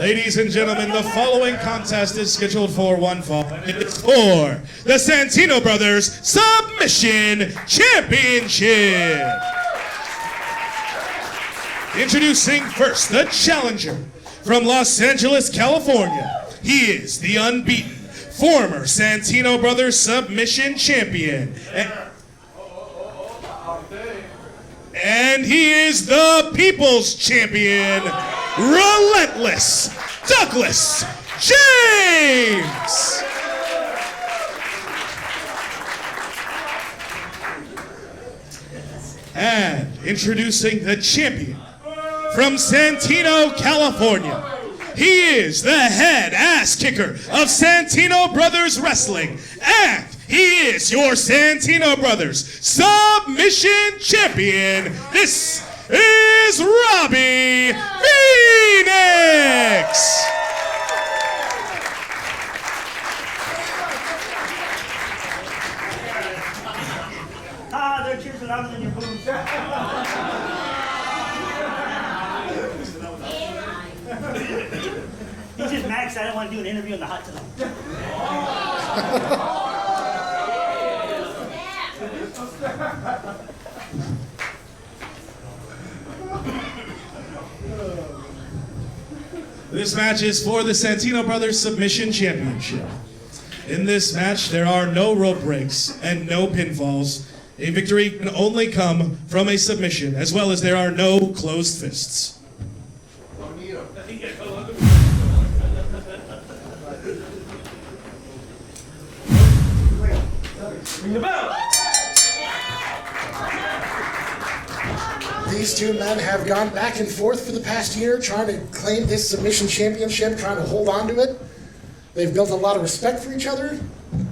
Ladies and gentlemen, the following contest is scheduled for one fall. It is for the Santino Brothers Submission Championship. Introducing first, the challenger from Los Angeles, California. He is the unbeaten former Santino Brothers Submission Champion. And he is the People's Champion, Relentless Douglas James. And introducing the champion from Santino, California. He is the head ass kicker of Santino Brothers Wrestling, and he is your Santino Brothers Submission Champion. This is Robby Phoenix. They're cheering louder than your booze. He's just mad because I don't want to do an interview in the hot tub. This match is for the Santino Brothers Submission Championship. In this match, there are no rope breaks and no pinfalls. A victory can only come from a submission, as well as there are no closed fists. These two men have gone back and forth for the past year trying to claim this submission championship, trying to hold on to it. They've built a lot of respect for each other.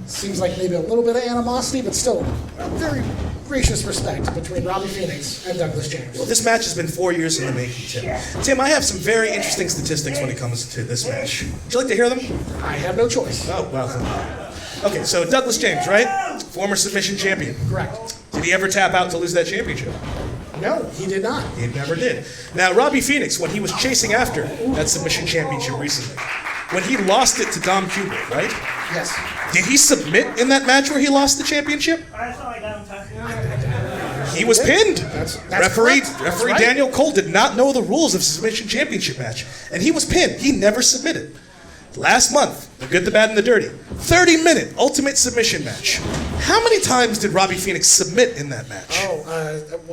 Seems like maybe a little bit of animosity, but still a very gracious respect between Robby Phoenix and Douglas James. Well, this match has been 4 years in the making, Tim. Tim, I have some very interesting statistics when it comes to this match. Would you like to hear them? I have no choice. Oh, well. Okay, so Douglas James, right? Former submission champion. Correct. Did he ever tap out to lose that championship? No, he did not. He never did. Now, Robby Phoenix, when he was chasing after that submission championship recently, when he lost it to Dom Kubert, right? Yes. Did he submit in that match where he lost the championship? I saw I got him touched. He was pinned. That's Referee correct. That's right. Daniel Cole did not know the rules of submission championship match, and he was pinned. He never submitted. Last month, the good, the bad, and the dirty, 30-minute ultimate submission match. How many times did Robby Phoenix submit in that match?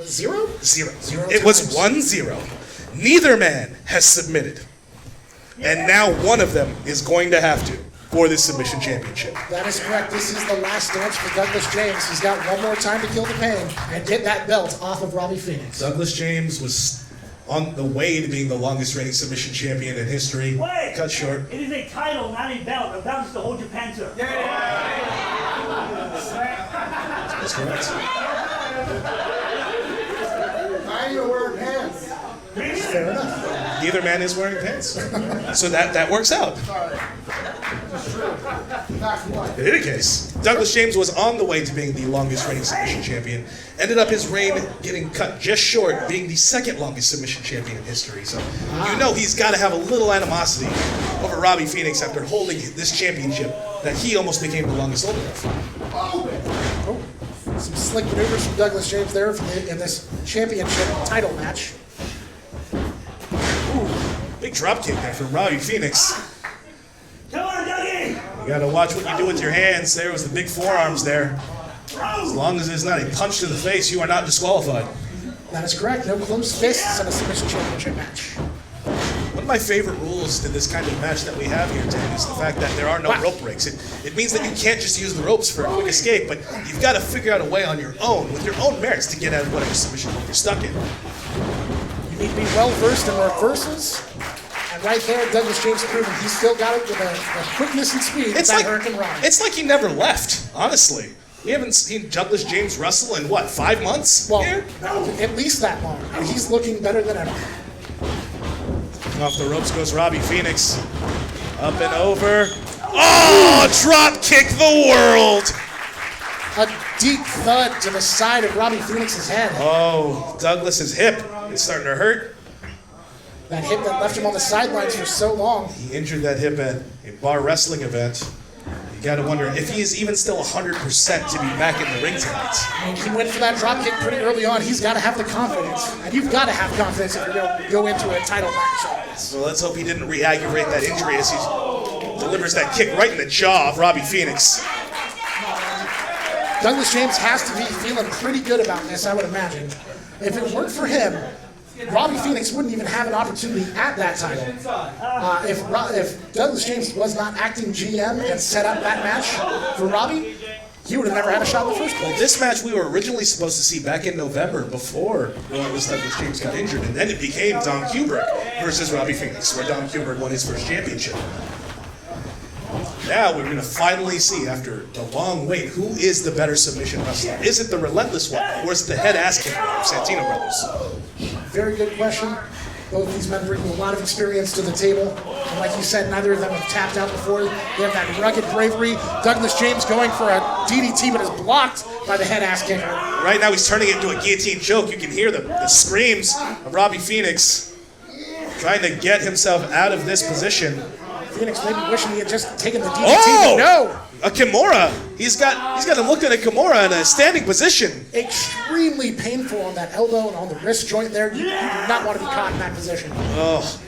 Zero? Zero. Zero It was times. 1-0. Neither man has submitted. And now one of them is going to have to for this submission championship. That is correct. This is the last dance for Douglas James. He's got one more time to kill the pain and get that belt off of Robby Phoenix. Douglas James was on the way to being the longest reigning submission champion in history. Wait! Cut short. It is a title, not a belt. A belt is to hold your pants up. That's correct. I ain't wearing pants. Fair enough. Neither man is wearing pants. So that works out. In any case, Douglas James was on the way to being the longest reigning submission champion. Ended up his reign getting cut just short, being the second longest submission champion in history. So you know he's got to have a little animosity over Robby Phoenix after holding this championship that he almost became the longest holder of. Oh, some slick maneuvers from Douglas James there in this championship title match. Big drop kick there for Robby Phoenix. Come on, Dougie! You gotta watch what you do with your hands. There was the big forearms there. As long as it's not a punch to the face, you are not disqualified. That is correct. No closed fists in a submission championship match. One of my favorite rules to this kind of match that we have here, Tim, is the fact that there are no rope breaks. It means that you can't just use the ropes for a quick escape, but you've got to figure out a way on your own, with your own merits, to get out of whatever submission you're stuck in. You need to be well versed in reversals. And right there, Douglas James proven he's still got it with a quickness and speed. It's that like, Hurricane Ryan. it's like he never left, honestly. We haven't seen Douglas James wrestle in, what, 5 months? Well, here? at least that long. And he's looking better than ever. Off the ropes goes Robby Phoenix. Up and over. Oh, drop kick the world! A deep thud to the side of Robby Phoenix's head. Oh, Douglas's hip is starting to hurt. That hip that left him on the sidelines for so long. He injured that hip at a bar wrestling event. You got to wonder if he is even still 100% to be back in the ring tonight. I mean, he went for that drop kick pretty early on. He's got to have the confidence. And you've got to have confidence if you're going to go into a title match like this. Well, let's hope he didn't re-aggravate that injury as he delivers that kick right in the jaw of Robby Phoenix. Douglas James has to be feeling pretty good about this, I would imagine. If it weren't for him, Robby Phoenix wouldn't even have an opportunity at that title. If Douglas James was not acting GM and set up that match for Robby, he would have never had a shot in the first place. This match we were originally supposed to see back in November before Douglas James got injured, and then it became Dom Kubrick versus Robby Phoenix, where Dom Kubrick won his first championship. Now we're going to finally see, after a long wait, who is the better submission wrestler? Is it the Relentless one, or is it the head-ass kicker of Santino Brothers? Very good question. Both of these men bring a lot of experience to the table. And like you said, neither of them have tapped out before. They have that rugged bravery. Douglas James going for a DDT, but is blocked by the head-ass kicker. Right now he's turning it into a guillotine choke. You can hear the screams of Robby Phoenix trying to get himself out of this position. Phoenix maybe wishing he had just taken the DDT, Oh! but no! A Kimura. He's got him looked at a Kimura in a standing position. Extremely painful on that elbow and on the wrist joint there. You do not want to be caught in that position. Oh,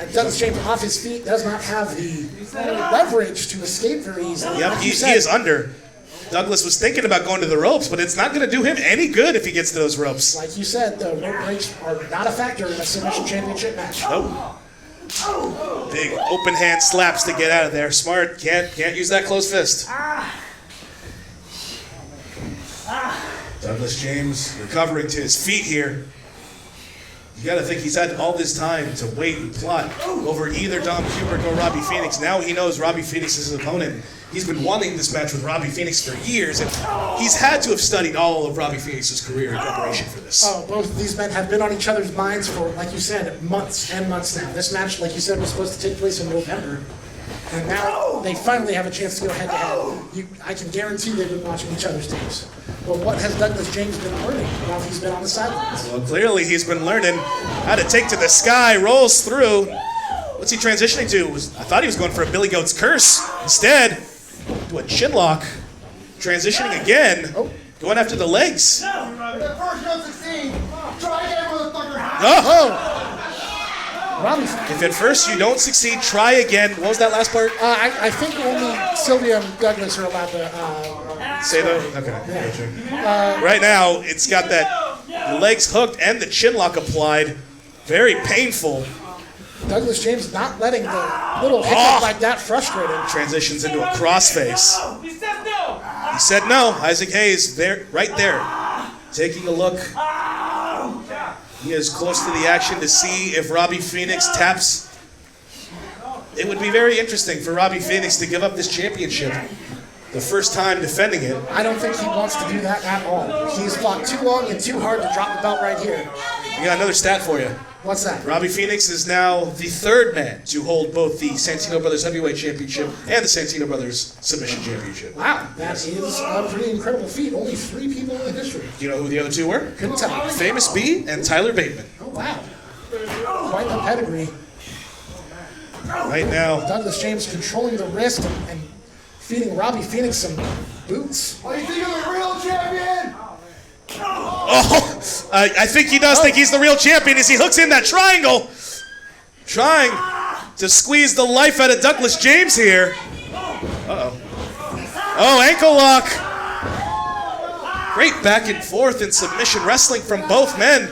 And Douglas James off his feet does not have the leverage to escape very easily. yep, Like he you said, is under. Douglas was thinking about going to the ropes, but it's not going to do him any good if he gets to those ropes. Like you said, the rope breaks are not a factor in a submission championship match. Nope. Big open hand slaps to get out of there. Smart. Can't use that closed fist. Douglas James recovering to his feet here. You got to think he's had all this time to wait and plot over either Dom Kubrick or Robby Phoenix. Now he knows Robby Phoenix is his opponent. He's been wanting this match with Robby Phoenix for years, and he's had to have studied all of Robby Phoenix's career in preparation for this. Oh, both of these men have been on each other's minds for, like you said, months and months now. This match, like you said, was supposed to take place in November. And now they finally have a chance to go head-to-head. I can guarantee they've been watching each other's tapes. But what has Douglas James been learning while he's been on the sidelines? Well, clearly he's been learning how to take to the sky, rolls through. What's he transitioning to? I thought he was going for a Billy Goat's curse. Instead, to a chin lock. Transitioning again. Going after the legs. If at first you don't succeed, try again, motherfucker. Oh! Robby, If at first you don't succeed, try again. What was that last part? I think only Sylvia and Douglas are allowed to... Say that? Okay. Right now, it's got that legs hooked and the chin lock applied. Very painful. Douglas James not letting the little hiccup like that frustrate him. Transitions into a crossface. He says no. He said no. Isaac Hayes, there, right there. Taking a look. He is close to the action to see if Robby Phoenix taps. It would be very interesting for Robby Phoenix to give up this championship. The first time defending it. I don't think he wants to do that at all. He's fought too long and too hard to drop the belt right here. We got another stat for you. What's that? Robby Phoenix is now the third man to hold both the Santino Brothers Heavyweight Championship and the Santino Brothers Submission Championship. Wow, that is a pretty incredible feat. Only 3 people in the history. Do you know who the other two were? Couldn't tell. Famous B and Tyler Bateman. Oh, wow. Quite the pedigree. Right now, Douglas James controlling the wrist and feeding Robby Phoenix some boots. Oh, you think you're the real champion? I think he does think he's the real champion as he hooks in that triangle. Trying to squeeze the life out of Douglas James here. Uh-oh. Oh, ankle lock. Great back and forth in submission wrestling from both men.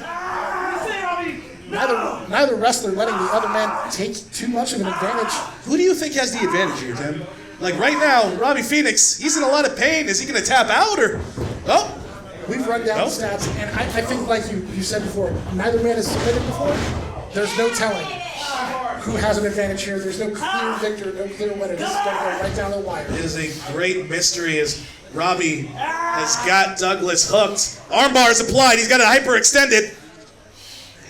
Neither wrestler letting the other man take too much of an advantage. Who do you think has the advantage here, Tim? Like right now, Robby Phoenix, he's in a lot of pain. Is he going to tap out or... Oh, We've run down the stats, and I think, like you said before, neither man has submitted before. There's no telling who has an advantage here. There's no clear victor, no clear winner. This is going to go right down the wire. it is a great mystery as Robby has got Douglas hooked. Armbar is applied. He's got it hyperextended.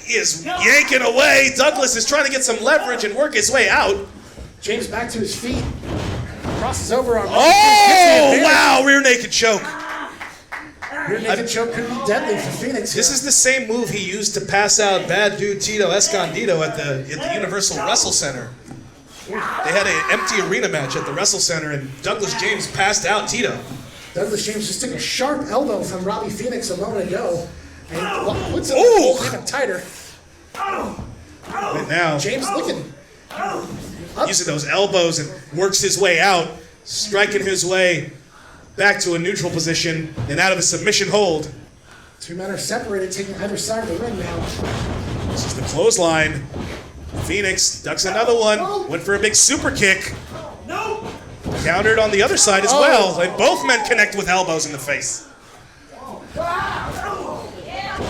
He is yanking away. Douglas is trying to get some leverage and work his way out. James back to his feet. Crosses over on. Oh, wow, rear naked choke. Rear naked choke could be deadly for Phoenix here. This is the same move he used to pass out bad dude Tito Escondido at the Universal Wrestle Center. They had an empty arena match at the Wrestle Center, and Douglas James passed out Tito. Douglas James just took a sharp elbow from Robby Phoenix a moment ago. And puts it even tighter. Right now, James looking. using those elbows and works his way out, striking his way back to a neutral position and out of a submission hold. Two men are separated, taking either side of the ring now. This is the clothesline. Phoenix ducks another one, went for a big super kick. Countered on the other side as well, and both men connect with elbows in the face.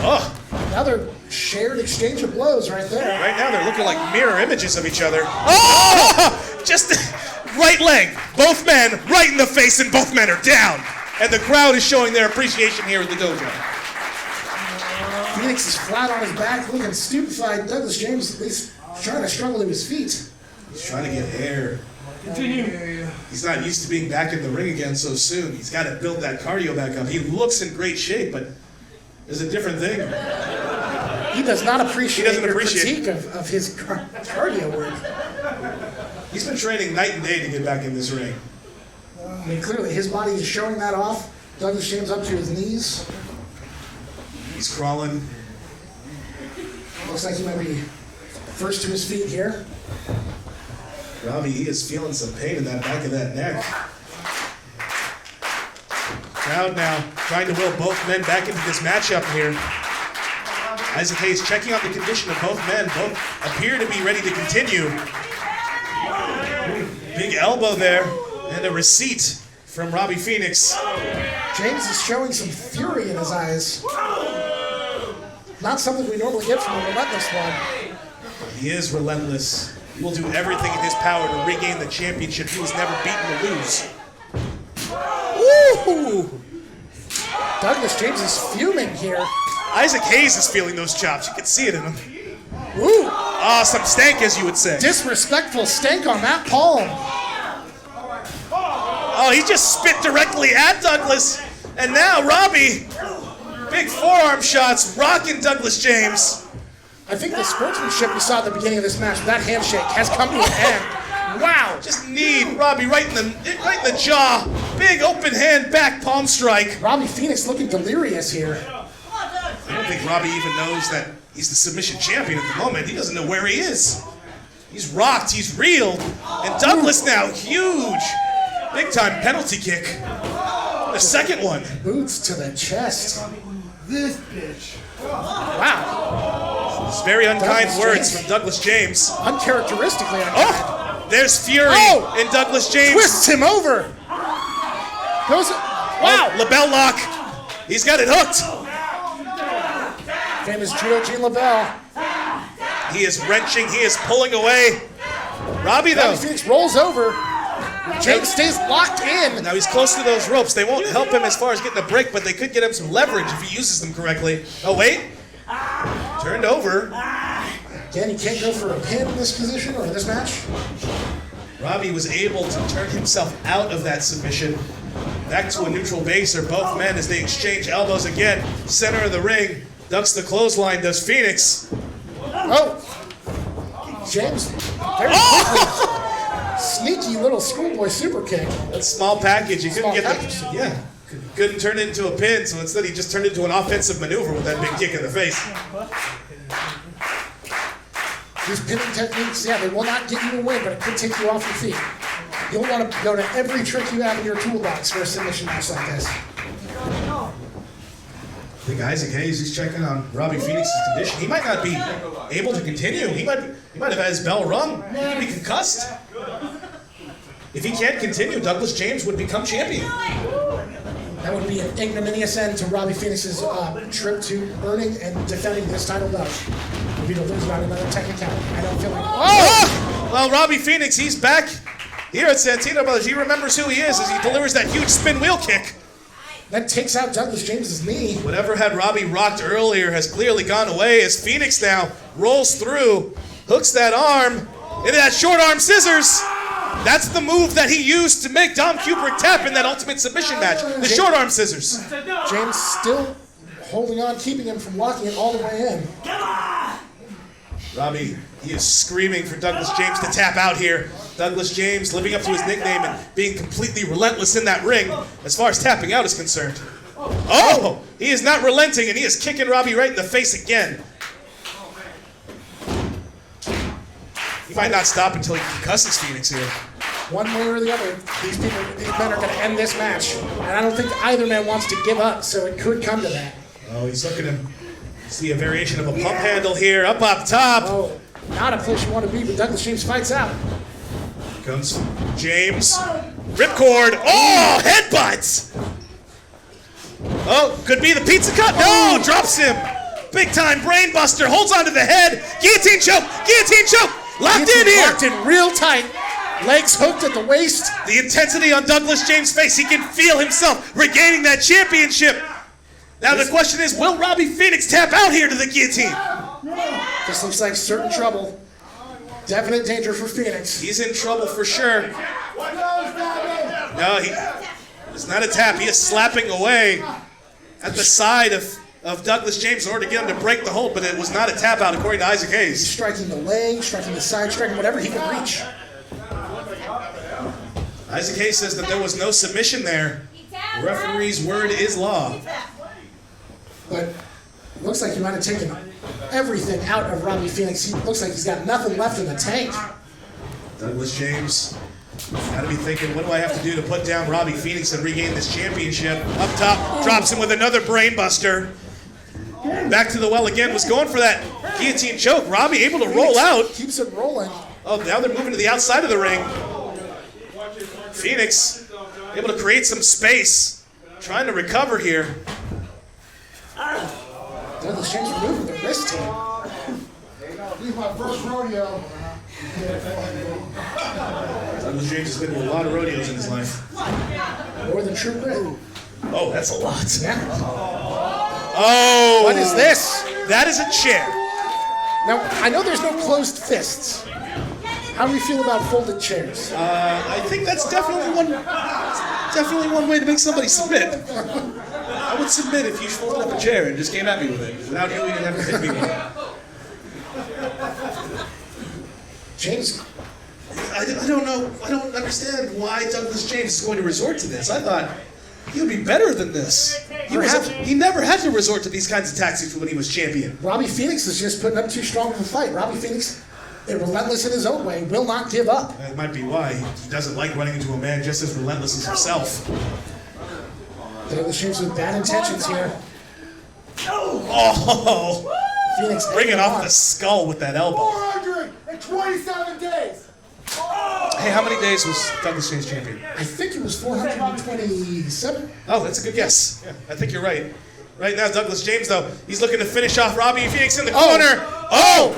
Oh. Another shared exchange of blows right there. Right now they're looking like mirror images of each other. Oh! Just right leg, both men right in the face, and both men are down. And the crowd is showing their appreciation here at the dojo. Phoenix is flat on his back, looking stupefied. Douglas James at least trying to struggle to his feet. He's trying to get air. Continue. He's not used to being back in the ring again so soon. He's got to build that cardio back up. He looks in great shape, but it's a different thing. He does not appreciate your appreciate critique of his cardio work. He's been training night and day to get back in this ring. I mean, clearly his body is showing that off. Douglas James up to his knees. He's crawling. Looks like he might be first to his feet here. Robby, he is feeling some pain in that back of that neck. Crowd now trying to will both men back into this matchup here. Isaac Hayes checking out the condition of both men. Both appear to be ready to continue. Big elbow there, and a receipt from Robby Phoenix. James is showing some fury in his eyes. Not something we normally get from a relentless one. He is relentless. He will do everything in his power to regain the championship. He was never beaten or lose. Woo! Douglas James is fuming here. Isaac Hayes is feeling those chops. You can see it in him. Woo! Ah, some stank, as you would say. Disrespectful stank on that palm. Oh, he just spit directly at Douglas. And now Robby, big forearm shots, rocking Douglas James. I think the sportsmanship we saw at the beginning of this match, that handshake, has come to an end. Wow! Just kneed Robby right in the jaw. Big open hand back palm strike. Robby Phoenix looking delirious here. I don't think Robby even knows that he's the submission champion at the moment. He doesn't know where he is. He's rocked, he's reeled. And Douglas now, huge. Big time penalty kick. The second one. Boots to the chest. This bitch. Wow. It's very unkind Douglas words James. from Douglas James. Uncharacteristically unkind. Oh, there's fury in Douglas James. Twists him over. Goes. Wow. Oh, LaBelle lock. He's got it hooked. Famous Judo Gene LaBelle. He is wrenching. He is pulling away. Robby, though. Robby Phoenix rolls over. James stays locked in. Now he's close to those ropes. They won't help him as far as getting a break, but they could get him some leverage if he uses them correctly. Oh, wait. Turned over. Again, he can't go for a pin in this position or in this match. Robby was able to turn himself out of that submission. Back to a neutral base are both men as they exchange elbows again. Center of the ring. Ducks the clothesline. Does Phoenix. Oh. James very quickly. Sneaky little schoolboy super kick. That small package. He couldn't Small get package. the. Yeah. Couldn't turn it into a pin, so instead he just turned it into an offensive maneuver with that big kick in the face. These pinning techniques, yeah, they will not get you a win, but it could take you off your feet. You'll want to go to every trick you have in your toolbox for a submission match like this. I think Isaac Hayes is checking on Robby Phoenix's condition. He might not be able to continue. He might have had his bell rung. He could be concussed. If he can't continue, Douglas James would become champion. That would be an ignominious end to Robby Phoenix's trip to earning and defending this title belt. It would be to lose without another technicality. I don't feel like. Oh! Well, Robby Phoenix, he's back here at Santino Brothers. He remembers who he is as he delivers that huge spin wheel kick. That takes out Douglas James's knee. Whatever had Robby rocked earlier has clearly gone away as Phoenix now rolls through, hooks that arm into that short arm scissors. That's the move that he used to make Dom Kubrick tap in that ultimate submission match. The short arm scissors. James still holding on, keeping him from locking it all the way in. Come on! Robby, he is screaming for Douglas James to tap out here. Douglas James living up to his nickname and being completely relentless in that ring as far as tapping out is concerned. Oh! He is not relenting and he is kicking Robby right in the face again. He might not stop until he concusses Phoenix here. One way or the other, these men are going to end this match. And I don't think either man wants to give up, so it could come to that. Oh, he's looking to see a variation of a pump handle here, up top. Oh, not a place you want to be, but Douglas James fights out. Comes James. Ripcord. Oh, headbutts. Oh, could be the pizza cut. No, drops him. Big time brain buster. Holds onto the head. Guillotine choke. Guillotine choke. Locked in here. Locked in real tight. Legs hooked at the waist. The intensity on Douglas James' face. He can feel himself regaining that championship. Now the question is, will Robby Phoenix tap out here to the guillotine? This looks like certain trouble. Definite danger for Phoenix. He's in trouble for sure. No, it's not a tap. He is slapping away at the side of Douglas James in order to get him to break the hold, but it was not a tap out according to Isaac Hayes. He's striking the leg, striking the side, striking whatever he can reach. Isaac Hayes says that there was no submission there. The referee's word is law. But it looks like he might have taken everything out of Robby Phoenix. He looks like he's got nothing left in the tank. Douglas James got to be thinking, what do I have to do to put down Robby Phoenix and regain this championship? Up top, drops him with another brain buster. Back to the well again, was going for that guillotine choke. Robby able to roll out. Keeps it rolling. Oh, now they're moving to the outside of the ring. Phoenix able to create some space. Trying to recover here. Douglas James removing the wrist here. This is my first rodeo. Douglas James has been to a lot of rodeos in his life. More than true grit. Oh, that's a lot. Yeah. Oh! What is this? That is a chair. Now, I know there's no closed fists. How do we feel about folded chairs? I think that's definitely one way to make somebody submit. I would submit if you folded up a chair and just came at me with it without you even having to hit me with it. James, I don't know. I don't understand why Douglas James is going to resort to this. I thought he would be better than this. He never had to resort to these kinds of tactics when he was champion. Robby Phoenix is just putting up too strong of a fight. Robby Phoenix, relentless in his own way, will not give up. That might be why he doesn't like running into a man just as relentless as himself. Douglas James with bad intentions here. Oh! Phoenix Bringing off the skull with that elbow. 427 days. Hey, how many days was Douglas James champion? I think it was 427. Oh, that's a good guess. Yeah, I think you're right. Right now, Douglas James, though, he's looking to finish off Robby Phoenix in the corner. Oh!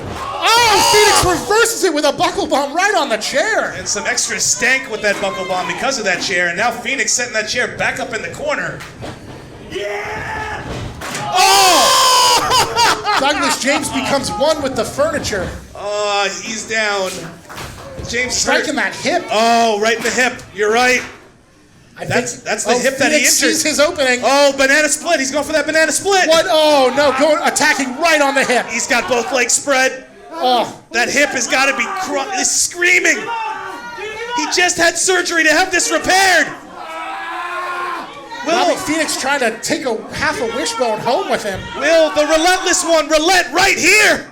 Phoenix reverses it with a buckle bomb right on the chair. And some extra stank with that buckle bomb because of that chair. And now Phoenix setting that chair back up in the corner. Yeah! Oh! Douglas James becomes one with the furniture. He's down. James Striking that hip. Oh, right in the hip. You're right. That's the hip that he injured. Sees his opening. Oh, banana split. He's going for that banana split. What? Oh, no. Attacking right on the hip. He's got both legs spread. Oh. That hip has got to be screaming. He just had surgery to have this repaired. Robby Phoenix trying to take half a wishbone home with him. Will the relentless one relent right here?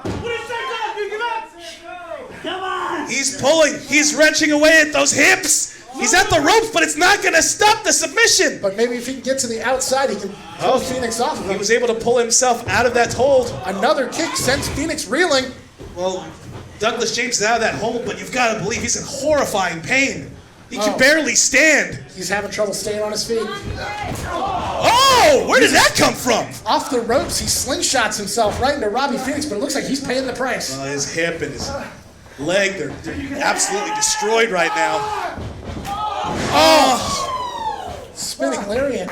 Come on! He's pulling. He's wrenching away at those hips. He's at the ropes, but it's not going to stop the submission. But maybe if he can get to the outside, he can pull Phoenix off of him. He was able to pull himself out of that hold. Another kick sends Phoenix reeling. Well, Douglas James is out of that hold, but you've got to believe he's in horrifying pain. He can barely stand. He's having trouble staying on his feet. Oh, where did that come from? Off the ropes, he slingshots himself right into Robby Phoenix, but it looks like he's paying the price. His hip and his leg, they're absolutely destroyed right now. Oh! Spinning lariat.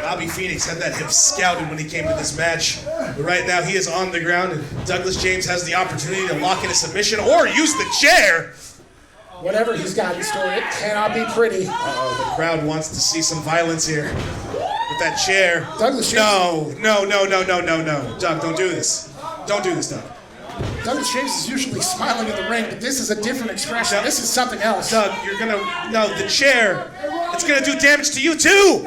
Robby Phoenix had that hip scouted when he came to this match. But right now he is on the ground and Douglas James has the opportunity to lock in a submission or use the chair. Whatever he's got in store, it cannot be pretty. Uh-oh, the crowd wants to see some violence here. With that chair. Douglas James. No. Doug, don't do this. Don't do this, Doug. Douglas James is usually smiling in the ring, but this is a different expression. This is something else. Doug, you're gonna... No, the chair. It's gonna do damage to you, too.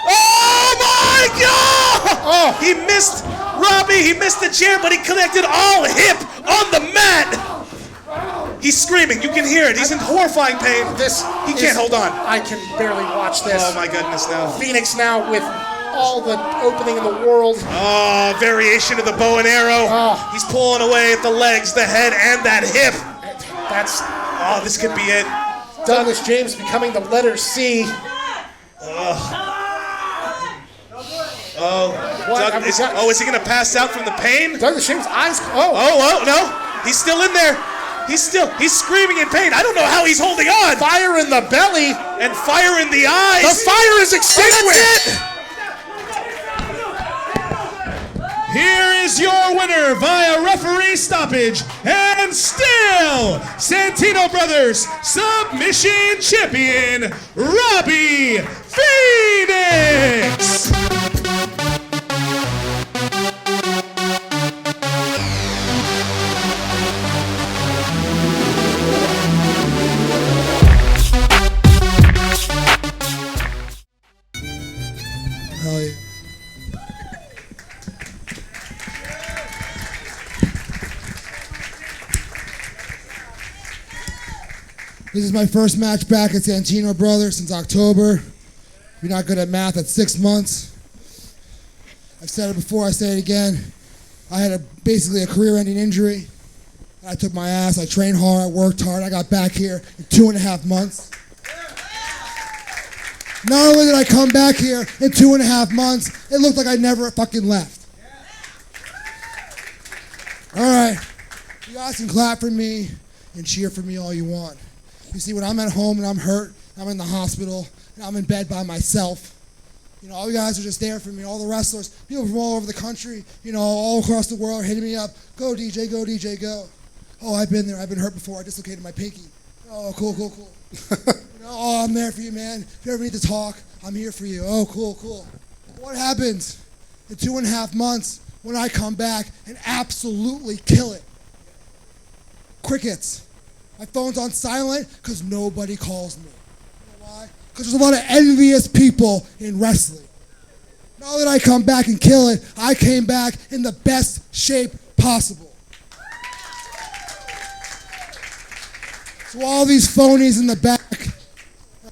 Oh, my God! Oh, he missed Robby. He missed the chair, but he connected all hip on the mat. He's screaming. You can hear it. He's in horrifying pain. He can't hold on. I can barely watch this. Oh, my goodness, no. Phoenix now with all the opening in the world. Oh, variation of the bow and arrow. Oh. He's pulling away at the legs, the head, and that hip. That's Oh, this could be it. Douglas James becoming the letter C. Is he gonna pass out from the pain? Douglas James' eyes. Oh, no. He's still in there. He's screaming in pain. I don't know how he's holding on. Fire in the belly. And fire in the eyes. The fire is extinguished. That's it. Here is your winner via referee stoppage and still Santino Brothers Submission Champion, Robby Phoenix. Hell yeah. This is my first match back at Santino Brothers since October. If you're not good at math, that's 6 months. I've said it before, I say it again. I had basically a career-ending injury. I took my ass, I trained hard, I worked hard, I got back here in 2.5 months. Not only did I come back here in 2.5 months, it looked like I never fucking left. All right, you guys can clap for me and cheer for me all you want. You see, when I'm at home and I'm hurt, I'm in the hospital, and I'm in bed by myself, you know, all you guys are just there for me, all the wrestlers, people from all over the country, you know, all across the world are hitting me up, go DJ, go DJ, go. Oh, I've been there, I've been hurt before, I dislocated my pinky. Oh, cool. You know, oh, I'm there for you, man. If you ever need to talk, I'm here for you. Oh, cool. What happens in 2.5 months when I come back and absolutely kill it? Crickets. My phone's on silent because nobody calls me. You know why? Because there's a lot of envious people in wrestling. Now that I come back and kill it, I came back in the best shape possible. So all these phonies in the back,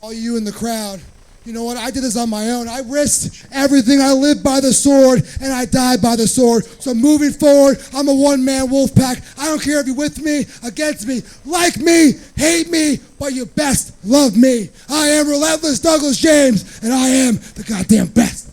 all you in the crowd, you know what? I did this on my own. I risked everything. I lived by the sword, and I died by the sword. So moving forward, I'm a one-man wolf pack. I don't care if you're with me, against me, like me, hate me, but you best love me. I am Relentless Douglas James, and I am the goddamn best.